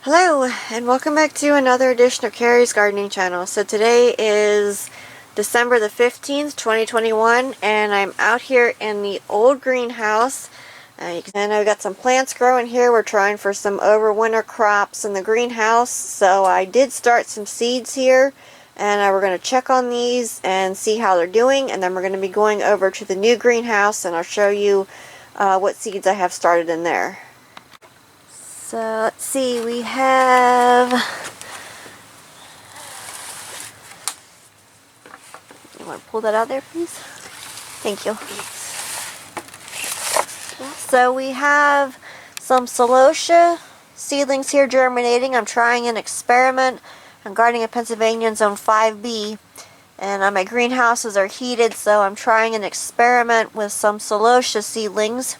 Hello, and welcome back to another edition of Carrie's Gardening Channel. So today is December the 15th, 2021, and I'm out here in the old greenhouse. And I've got some plants growing here. We're trying for some overwinter crops in the greenhouse. So I did start some seeds here, and we're going to check on these and see how they're doing. And then we're going to be going over to the new greenhouse, and I'll show you what seeds I have started in there. So let's see, we have, you want to pull that out there, please? Thank you. So we have some Celosia seedlings here germinating. I'm trying an experiment. I'm gardening in Pennsylvania in Zone 5B, and my greenhouses are heated, so I'm trying an experiment with some Celosia seedlings.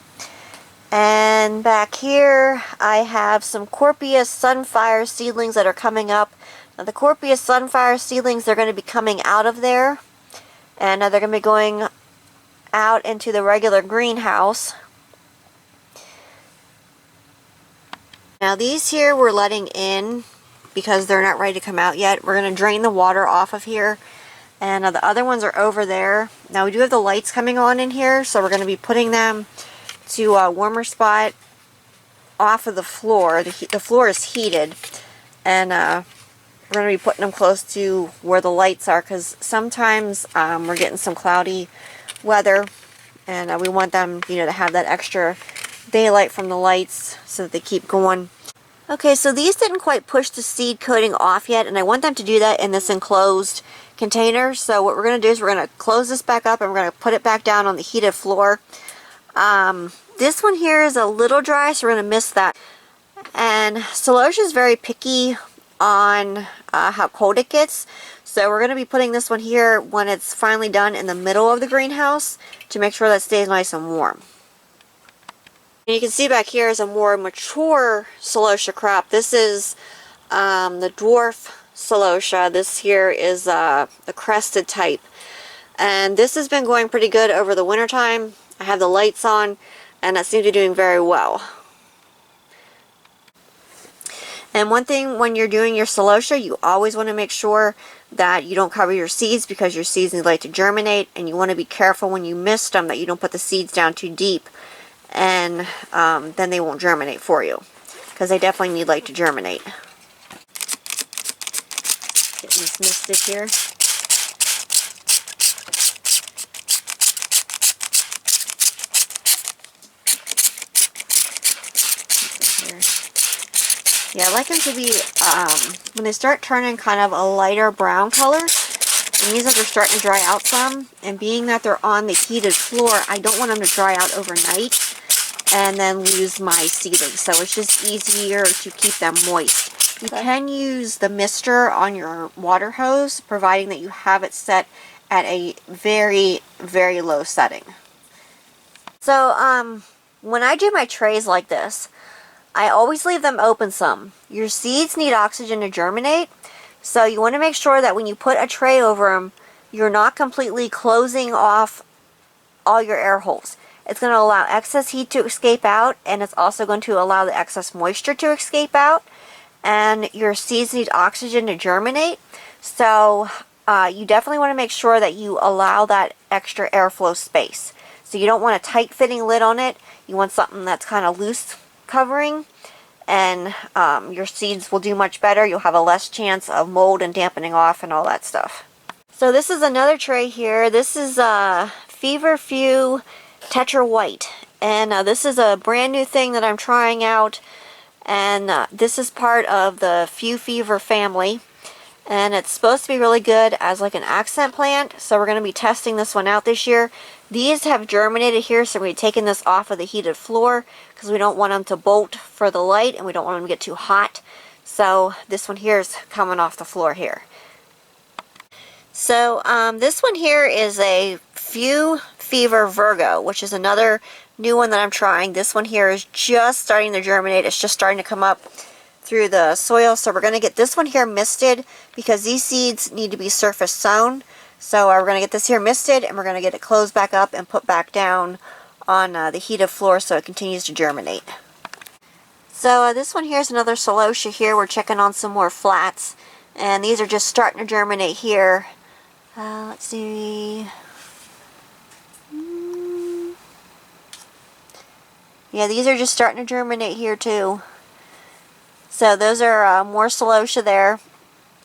And back here I have some Corpus Sunfire seedlings that are coming up. Now the Corpus Sunfire seedlings, they're going to be coming out of there, and they're going to be going out into the regular greenhouse. Now these here we're letting in because they're not ready to come out yet. We're going to drain the water off of here, and the other ones are over there. Now we do have the lights coming on in here, so we're going to be putting them to a warmer spot off of the floor. The floor is heated, and we're going to be putting them close to where the lights are, because sometimes we're getting some cloudy weather, and we want them, to have that extra daylight from the lights so that they keep going. Okay, so these didn't quite push the seed coating off yet, and I want them to do that in this enclosed container. So what we're going to do is we're going to close this back up, and we're going to put it back down on the heated floor. This one here is a little dry, so we're going to miss that. And Celosia is very picky on how cold it gets, so we're going to be putting this one here when it's finally done in the middle of the greenhouse to make sure that stays nice and warm. And you can see back here is a more mature Celosia crop. This is the Dwarf Celosia. This here is the crested type, and this has been going pretty good over the winter time. I have the lights on, and that seems to be doing very well. And one thing when you're doing your Celosia, you always want to make sure that you don't cover your seeds, because your seeds need light to germinate, and you want to be careful when you mist them that you don't put the seeds down too deep, and then they won't germinate for you, because they definitely need light to germinate. Getting this misted here. Yeah, I like them to be, when they start turning kind of a lighter brown color, it means that they're starting to dry out some. And being that they're on the heated floor, I don't want them to dry out overnight and then lose my seedlings. So it's just easier to keep them moist. You can use the mister on your water hose, providing that you have it set at a very, very low setting. So, when I do my trays like this, I always leave them open some. Your seeds need oxygen to germinate, so you want to make sure that when you put a tray over them, you're not completely closing off all your air holes. It's going to allow excess heat to escape out, and it's also going to allow the excess moisture to escape out, and your seeds need oxygen to germinate, so you definitely want to make sure that you allow that extra airflow space. So you don't want a tight fitting lid on it. You want something that's kind of loose covering, and your seeds will do much better. You'll have a less chance of mold and dampening off and all that stuff. So this is another tray here. This is Feverfew Tetra White, and this is a brand new thing that I'm trying out, and this is part of the Fever family, and it's supposed to be really good as like an accent plant, so we're going to be testing this one out this year. These have germinated here, so we're taking this off of the heated floor because we don't want them to bolt for the light, and we don't want them to get too hot. So this one here is coming off the floor here. So this one here is a Fever Virgo, which is another new one that I'm trying. This one here is just starting to germinate. It's just starting to come up through the soil. So we're going to get this one here misted, because these seeds need to be surface sown. So we're going to get this here misted, and we're going to get it closed back up and put back down on the heated floor so it continues to germinate. So this one here is another Celosia here. We're checking on some more flats. And these are just starting to germinate here. Let's see. Yeah, these are just starting to germinate here too. So those are more Celosia there.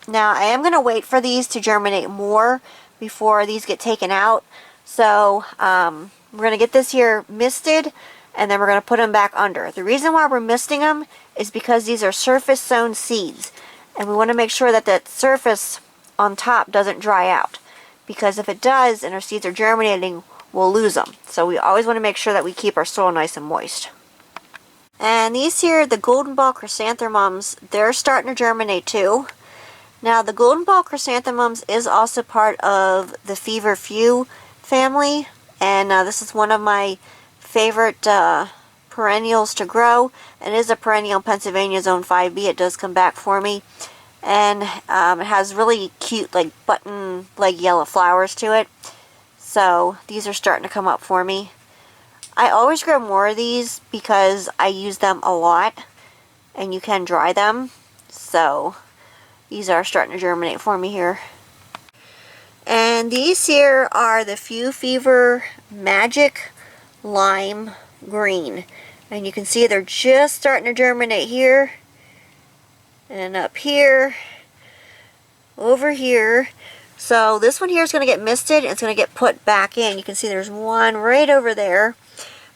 Now I am going to wait for these to germinate more before these get taken out. So we're going to get this here misted, and then we're going to put them back under. The reason why we're misting them is because these are surface sown seeds. And we want to make sure that that surface on top doesn't dry out. Because if it does and our seeds are germinating, we'll lose them. So we always want to make sure that we keep our soil nice and moist. And these here, the golden ball chrysanthemums, they're starting to germinate too. Now the golden ball chrysanthemums is also part of the Feverfew family. And this is one of my favorite perennials to grow. It is a perennial in Pennsylvania Zone 5B. It does come back for me. And it has really cute like button like yellow flowers to it. So these are starting to come up for me. I always grow more of these because I use them a lot. And you can dry them. So these are starting to germinate for me here. And these here are the Fever Magic Lime Green. And you can see they're just starting to germinate here. And up here. Over here. So this one here is going to get misted. And it's going to get put back in. You can see there's one right over there.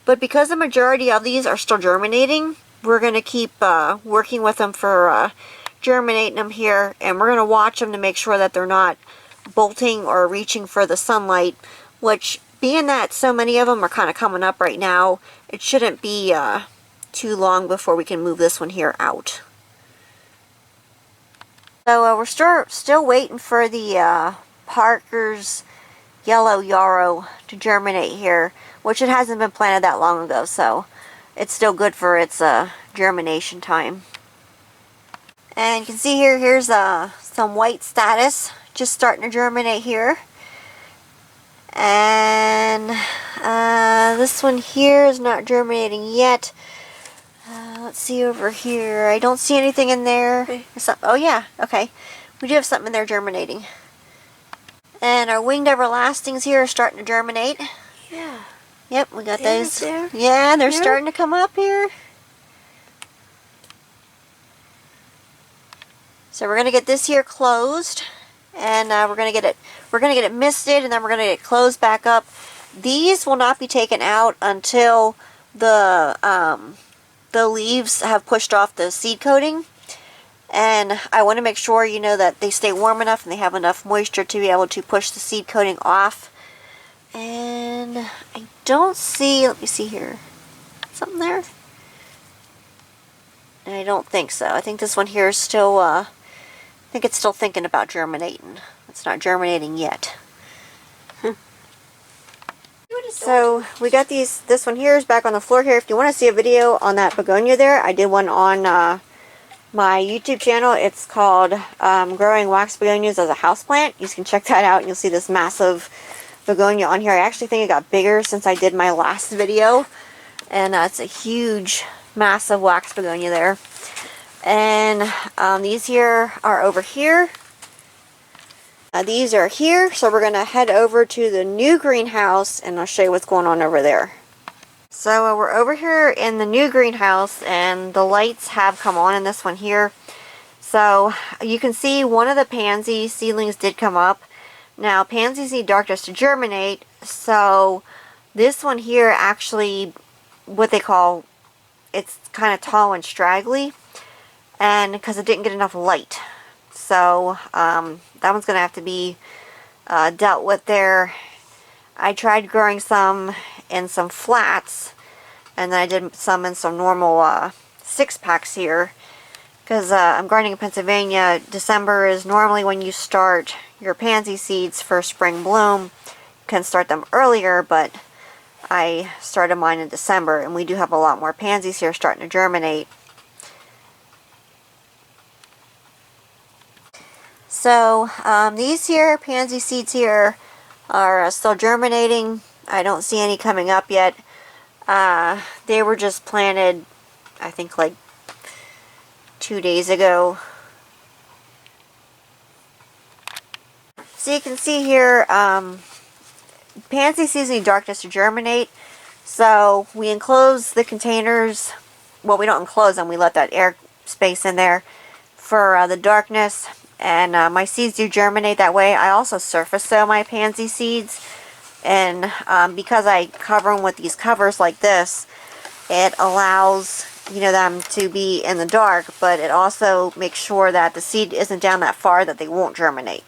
But because the majority of these are still germinating, we're going to keep working with them for germinating them here. And we're going to watch them to make sure that they're not bolting or reaching for the sunlight. Which, being that so many of them are kind of coming up right now, it shouldn't be too long before we can move this one here out. So we're still waiting for the Parker's yellow yarrow to germinate here, which it hasn't been planted that long ago, so it's still good for its germination time. And you can see here, here's some white status just starting to germinate here. And this one here is not germinating yet. Let's see over here. I don't see anything in there. Oh yeah, okay. We do have something in there germinating. And our winged everlastings here are starting to germinate. Yeah. Yep, we got those. There. Yeah, they're starting to come up here. So we're gonna get this here closed, and we're gonna get it misted, and then we're gonna get it closed back up. These will not be taken out until the leaves have pushed off the seed coating. And I want to make sure, you know, that they stay warm enough and they have enough moisture to be able to push the seed coating off. And I don't see, let me see here, something there? I don't think so. I think this one here is still, I think it's still thinking about germinating. It's not germinating yet. So we got this one here is back on the floor here. If you want to see a video on that begonia there, I did one on my YouTube channel. It's called Growing Wax Begonias as a Houseplant. You can check that out and you'll see this massive begonia on here. I actually think it got bigger since I did my last video. And it's a huge, massive wax begonia there. And these here are over here. These are here, so we're going to head over to the new greenhouse and I'll show you what's going on over there. So we're over here in the new greenhouse and the lights have come on in this one here. So you can see one of the pansy seedlings did come up. Now pansies need darkness to germinate, so this one here actually, what they call, it's kind of tall and straggly, and because it didn't get enough light. So that one's going to have to be dealt with there. I tried growing some in some flats, and then I did some in some normal 6-packs here. Because I'm growing in Pennsylvania, December is normally when you start your pansy seeds for spring bloom. You can start them earlier, but I started mine in December, and we do have a lot more pansies here starting to germinate. So these here pansy seeds here are still germinating. I don't see any coming up yet. They were just planted, I think, like 2 days ago. So you can see here, pansy seeds need darkness to germinate. So we enclose the containers. Well, we don't enclose them. We let that air space in there for the darkness. And my seeds do germinate that way. I also surface sow my pansy seeds. And because I cover them with these covers like this, it allows, you know, them to be in the dark, but it also makes sure that the seed isn't down that far that they won't germinate.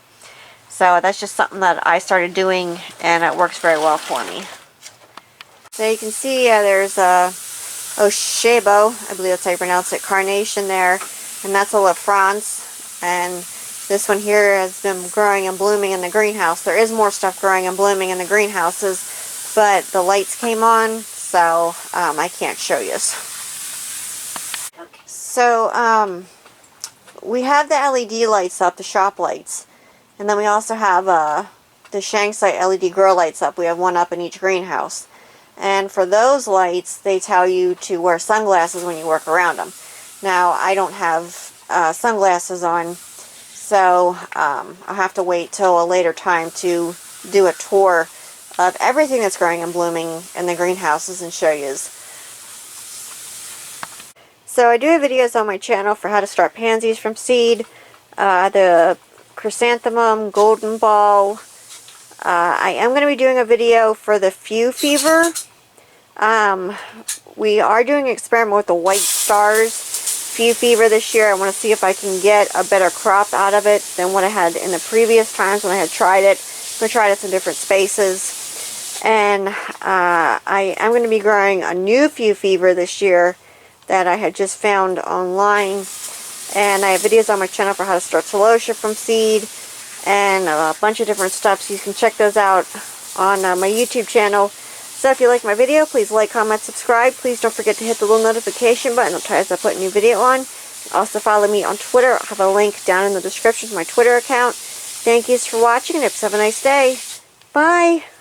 So that's just something that I started doing, and it works very well for me. So you can see there's a Oshebo, I believe that's how you pronounce it, carnation there, and that's a La France, and this one here has been growing and blooming in the greenhouse. There is more stuff growing and blooming in the greenhouses, but the lights came on, so I can't show you. So we have the LED lights up, the shop lights, and then we also have the Shanghai LED grow lights up. We have one up in each greenhouse. And for those lights, they tell you to wear sunglasses when you work around them. Now, I don't have sunglasses on, so I'll have to wait till a later time to do a tour of everything that's growing and blooming in the greenhouses and show you. So I do have videos on my channel for how to start pansies from seed, the chrysanthemum, golden ball. I am going to be doing a video for the fever. We are doing an experiment with the white stars fever this year. I want to see if I can get a better crop out of it than what I had in the previous times when I had tried it. I'm going to try this in different spaces. And I am going to be growing a new fever this year that I had just found online. And I have videos on my channel for how to start Celosia from seed and a bunch of different stuff, so you can check those out on my YouTube channel. So if you like my video, please like, comment, subscribe. Please don't forget to hit the little notification button as I put a new video on. Also follow me on Twitter. I'll have a link down in the description to my Twitter account. Thank you for watching, and have a nice day. Bye!